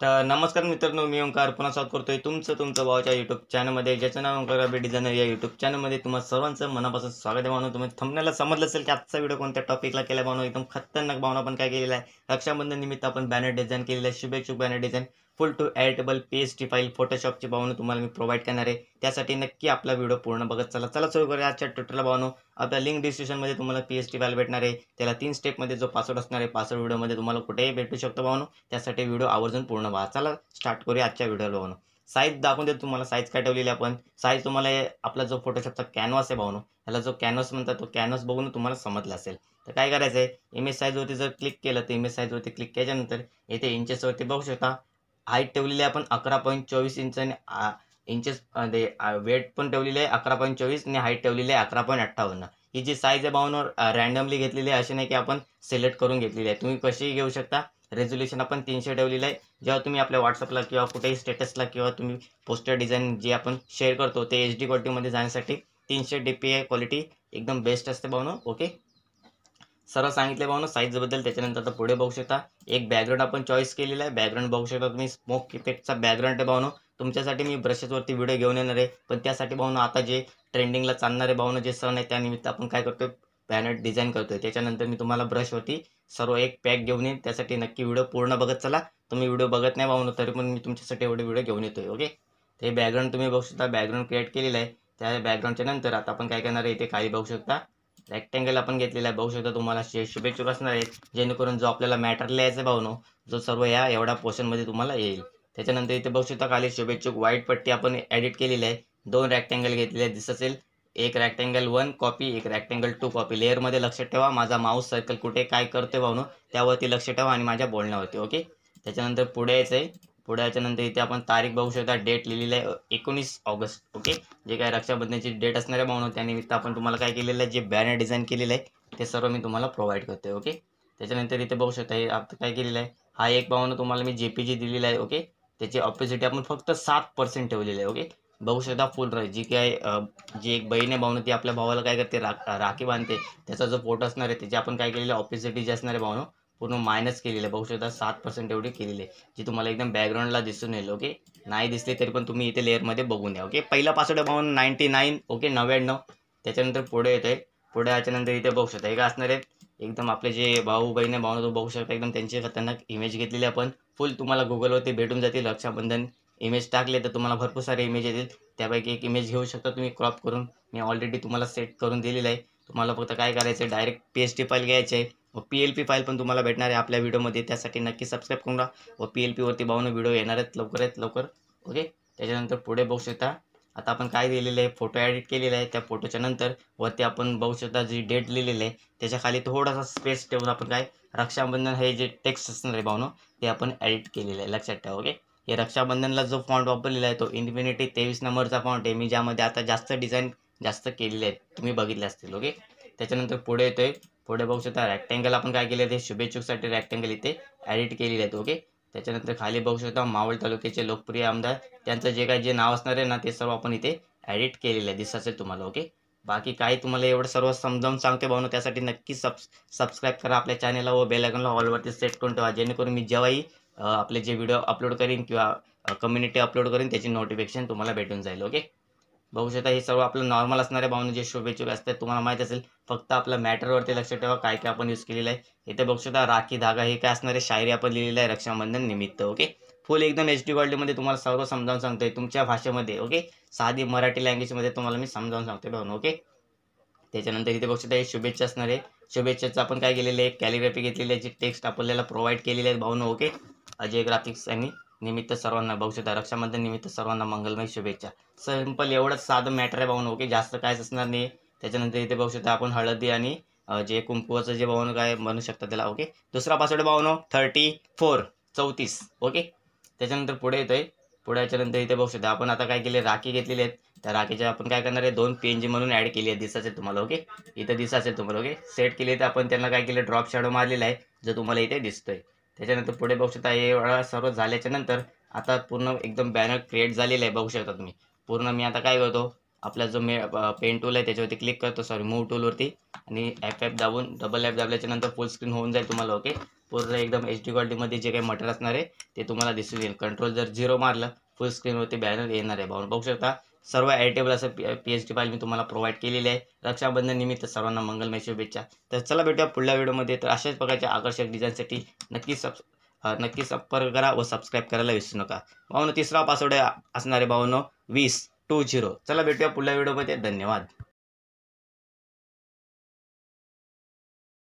तर नमस्कार मित्रांनो, मी ओंकार पुन्हा स्वागत करतोय तुमचं भावाच्या यूट्यूब चॅनलमध्ये, ज्याचं नाव ओंकार ग्राफिक डिझायनर. या यूट्यूब चॅनलमध्ये तुम्हाला सर्वांचं मनापासून स्वागत आहे. भावना तुम्ही थंबनेलला समजलं असेल की आजचा व्हिडिओ कोणत्या टॉपिकला केला. भावना एकदम खतरनाक भावना आपण काय केलेला आहे, रक्षाबंधन निमित्त आपण बॅनर डिझाईन केलेला आहे. शुभेच्छुक banner design full to editable PSD file फोटोशॉपची भावना तुम्हाला मी प्रोव्हाइड करणार आहे. त्यासाठी नक्की आपला व्हिडिओ पूर्ण बघत चला सुरू करूया आजच्या ट्युटोरियल. भावना आपल्या लिंक डिस्क्रिप्शनमध्ये तुम्हाला पीएसटी फाईल भेटणार आहे. त्याला 3 स्टेपमध्ये जो पासवर्ड असणार आहे, पासवर्ड व्हिडिओमध्ये तुम्हाला कुठेही भेटू शकतो. भावना त्यासाठी व्हिडिओ आवर्जून पूर्ण पहा. चला स्टार्ट करूया आजच्या व्हिडिओला. भावना साईज दाखवून देतो तुम्हाला, साईज काय ठेवलेली आपण. साईज तुम्हाला आपला जो फोटोशॉपचा कॅनव्हास आहे भावना, ह्याला जो कॅनव्हास म्हणतात तो कॅनव्हास बघून तुम्हाला समजलं असेल. तर काय करायचं आहे, इमेज साईजवरती जर क्लिक केलं तर इमेज साईजवरती क्लिक केल्यानंतर येथे इंचेसवरती बघू शकता. हाईट ठेवलेली आहे आपण 11.24 इंच आणि इंचेस वेट पण ठेवलेली आहे 11.24 आणि हाईट ठेवलेली आहे 11.58. ही जी साईज आहे भावना रँडमली घेतलेली आहे, अशी नाही की आपण सिलेक्ट करून घेतलेली आहे. तुम्ही कशीही घेऊ शकता. रेझोल्युशन आपण 300 ठेवलेलं आहे. जेव्हा तुम्ही आपल्या व्हॉट्सअपला किंवा कुठेही स्टेटसला किंवा तुम्ही पोस्टर डिझाईन जे आपण शेअर करतो ते HD क्वालिटीमध्ये जाण्यासाठी 300 DPI क्वालिटी एकदम बेस्ट असते भावना. ओके, सर्व सांगितले भावना साईजबद्दल. त्याच्यानंतर आता पुढे बघू शकता एक बॅकग्राऊंड आपण चॉईस केलेला आहे. बॅकग्राऊंड बघू शकता तुम्ही, स्मोक इफेक्टचा बॅकग्राऊंड आहे भावना. तुमच्यासाठी मी ब्रशेसवरती व्हिडिओ घेऊन येणार आहे, पण त्यासाठी भावना आता जे ट्रेंडिंगला चालणारे भावना जे सण आहे त्यानिमित्त आपण काय करतोय, बॅनर डिझाईन करतोय. त्याच्यानंतर मी तुम्हाला ब्रशवरती सर्व एक पॅक घेऊन येईन. त्यासाठी नक्की व्हिडिओ पूर्ण बघत चला. तुम्ही व्हिडिओ बघत नाही भावना तरी पण मी तुमच्यासाठी एवढे व्हिडिओ घेऊन येतोय. ओके, ते बॅकग्राऊंड तुम्ही बघू शकता, बॅकग्राऊंड क्रिएट केलेलं आहे. त्या बॅकग्राऊंडच्या नंतर आता आपण काय करणार आहे, इथे खाली बघू शकता रेक्टँगल आपण घेतलेला आहे. बघू शकता तुम्हाला शुभेच्छुक असणार आहेत, जेणेकरून जो आपल्याला मॅटर लिहायचा भावनो जो सर्व या एवढ्या पोर्शनमध्ये तुम्हाला येईल. त्याच्यानंतर इथे बघू शकता खाली शुभेच्छुक व्हाईट पट्टी आपण एडिट केलेली आहे. 2 रेक्टँगल घेतलेले आहेत, दिसत असेल. एक रेक्टँगल 1 कॉपी, एक रेक्टँगल 2 कॉपी. लेअरमध्ये लक्षात ठेवा माझा माऊस सर्कल कुठे काय करतोय भावनो त्यावरती लक्ष ठेवा आणि माझ्या बोलण्यावरती. ओके, त्याच्यानंतर पुढे यायचं आहे. पुढे याच्यानंतर इथे आपण तारीख बघू शकता, डेट लिहिलेली आहे 19 ऑगस्ट. ओके, जे काय रक्षाबंधनची डेट असणार आहे भावना त्यानिमित्त आपण तुम्हाला काय केलेलं आहे, जे बॅनर डिझाईन केलेलं आहे ते सर्व मी तुम्हाला प्रोव्हाइड करतोय. ओके, त्याच्यानंतर इथे बघू शकता हे आता काय केलेलं आहे, हा एक भावना तुम्हाला मी JPG दिलेला आहे. ओके, त्याची ऑपॉझिटी आपण फक्त 7% ठेवलेली आहे. ओके, बघू शकता फुल जी काय जी एक बहीण आहे भावना ती आपल्या भावाला काय करते, राखी बांधते. त्याचा जो फोटो असणार आहे त्याची आपण काय केलेलं आहे, ऑपॉझिटी जी असणार आहे भावना पूर्ण मायनस केलेलं आहे. बघू शकता 7% एवढी केलेली आहे, जी तुम्हाला एकदम बॅकग्राऊंडला दिसून येईल. ओके, नाही दिसली तरी पण तुम्ही इथे लेअरमध्ये बघून घ्या. ओके, पहिला पासवर्ड पाहून 99. ओके, 99. त्याच्यानंतर पुढे येत आहे. पुढे याच्यानंतर इथे बघू शकता हे काय असणार आहे, एकदम आपले जे भाऊ बहीण आहे भावना तो बघू शकता एकदम त्यांची खतरनाक इमेज घेतलेली आपण फुल तुम्हाला गुगलवरती भेटून जातील. रक्षाबंधन इमेज टाकले तर तुम्हाला भरपूर सारे इमेज येतील. त्यापैकी एक इमेज घेऊ शकता तुम्ही क्रॉप करून. मी ऑलरेडी तुम्हाला सेट करून दिलेलं आहे. तुम्हाला फक्त काय करायचं आहे, डायरेक्ट PST फाईल घ्यायची आहे व PLP फाईल पण तुम्हाला भेटणार आहे आपल्या व्हिडिओमध्ये. त्यासाठी नक्की सबस्क्राईब करून राहा व PLP वरती भावना व्हिडिओ येणार आहेत लवकर. ओके, त्याच्यानंतर पुढे बघू शकता आता आपण काय दिलेलं आहे, फोटो एडिट केलेला आहे. त्या फोटोच्या नंतर वरती आपण बघू शकता जी डेट लिहिलेली आहे त्याच्या खाली थोडासा स्पेस ठेवून आपण काय रक्षाबंधन हे जे टेक्स्ट असणार आहे भावना ते आपण एडिट केलेलं आहे, लक्षात ठेवा. ओके, हे रक्षाबंधनला जो फॉन्ट वापरलेला आहे तो इन्फिनिटी 23 नंबरचा फॉन्ट आहे. मी ज्यामध्ये आता जास्त डिझाईन जास्त केलेले आहेत, तुम्ही बघितले असतील. ओके, त्याच्यानंतर पुढे येतोय. पुढे बघू शकता रेक्टँगल आपण काय केले, ते शुभेच्छुकसाठी रेक्टँगल इथे एडिट केलेले आहेत. ओके, त्याच्यानंतर खाली बघू शकता मावळ तालुक्याचे लोकप्रिय आमदार त्यांचं जे काय जे नाव असणार आहे ना ते सर्व आपण इथे एडिट केलेलं आहे, दिसत असेल तुम्हाला. ओके, बाकी काय तुम्हाला एवढं सर्व समजावून सांगते भावना, त्यासाठी नक्की सबस्क्राईब करा आपल्या चॅनलला व बेल आयकॉनला ऑलवरती सेट करून ठेवा, जेणेकरून मी जेव्हाही आपले जे व्हिडिओ अपलोड करीन किंवा कम्युनिटी अपलोड करीन त्याची नोटिफिकेशन तुम्हाला भेटून जाईल. ओके, बघू शकता हे सर्व आपलं नॉर्मल असणारे भावना जे शुभेच्छुक असतात तुम्हाला माहीत असेल. फक्त आपलं मॅटरवरती लक्ष ठेवा काय काय आपण यूज केलेलं आहे. इथे बघू शकता राखी धागा हे काय असणार आहे, शायरी आपण लिहिलेलं आहे रक्षाबंधन निमित्त. ओके, फुल एकदम HD क्वालिटीमध्ये तुम्हाला सर्व समजावून सांगतोय तुमच्या भाषेमध्ये. ओके, साधी मराठी लँग्वेजमध्ये तुम्हाला मी समजावून सांगतोय भावना. ओके, त्याच्यानंतर इथे बघू शकता हे शुभेच्छा असणार आहे. शुभेच्छाचं आपण काय केलेलं आहे, कॅलिग्राफी घेतलेली आहे, जी टेक्स्ट आपल्याला प्रोव्हाइड केलेले आहेत भावना. ओके, अजय ग्राफिक्स यांनी निमित्त सर्वांना बघू शकता रक्षाबंधन निमित्त सर्वांना मंगलमय शुभेच्छा. सिंपल एवढंच साधं मॅटर आहे भावना. ओके, जास्त कायच असणार नाही. त्याच्यानंतर इथे बघू शकता आपण हळदी आणि जे कुंकुवाचं जे भावना काय म्हणू शकता त्याला. ओके, दुसरा पासवर्ड भावना 34. ओके, त्याच्यानंतर पुढे येतोय. पुढे याच्यानंतर इथे बघू शकता आपण आता काय केले, राखी घेतलेली आहेत. त्या राखीच्या आपण काय करणार आहे, 2 PNG म्हणून ॲड केली आहे, दिसत असेल तुम्हाला. ओके, इथं दिसत असेल तुम्हाला. ओके, सेट केली तर आपण त्यांना काय केलं, ड्रॉप शॅडो मारलेला आहे जो तुम्हाला इथे दिसतोय. त्याच्यानंतर पुढे बघू शकता हे वेळा सर्व झाल्याच्या नंतर आता पूर्ण एकदम बॅनर क्रिएट झालेलं आहे. बघू शकता तुम्ही पूर्ण. मी आता काय करतो, आपला जो पेन टूल आहे त्याच्यावरती क्लिक करतो, सॉरी मूव टूलवरती, आणि F5 दाबून डबल F दाबल्याच्या नंतर फुल स्क्रीन होऊन जाईल तुम्हाला. ओके, पूर्ण एकदम HD क्वालिटीमध्ये जे काही मटेरियल असणार आहे ते तुम्हाला दिसून येईल. कंट्रोल जर 0 मारलं फुल स्क्रीनवरती बॅनर येणार आहे. भाऊ बघू शकता सर्व एडिटेबल असं PSD फाईल मी तुम्हाला प्रोव्हाइड केलेली आहे. रक्षाबंधन निमित्त सर्वांना मंगलमय शुभेच्छा. तर चला भेटूया पुढल्या व्हिडिओमध्ये. तर अशाच प्रकारच्या आकर्षक डिझाईनसाठी नक्की संपर्क करा व सबस्क्राईब करायला विसरू नका. भाऊनो तिसरा पासवर्ड असणार आहे भाऊनो 2020. चला भेटूया पुढल्या व्हिडिओमध्ये. धन्यवाद.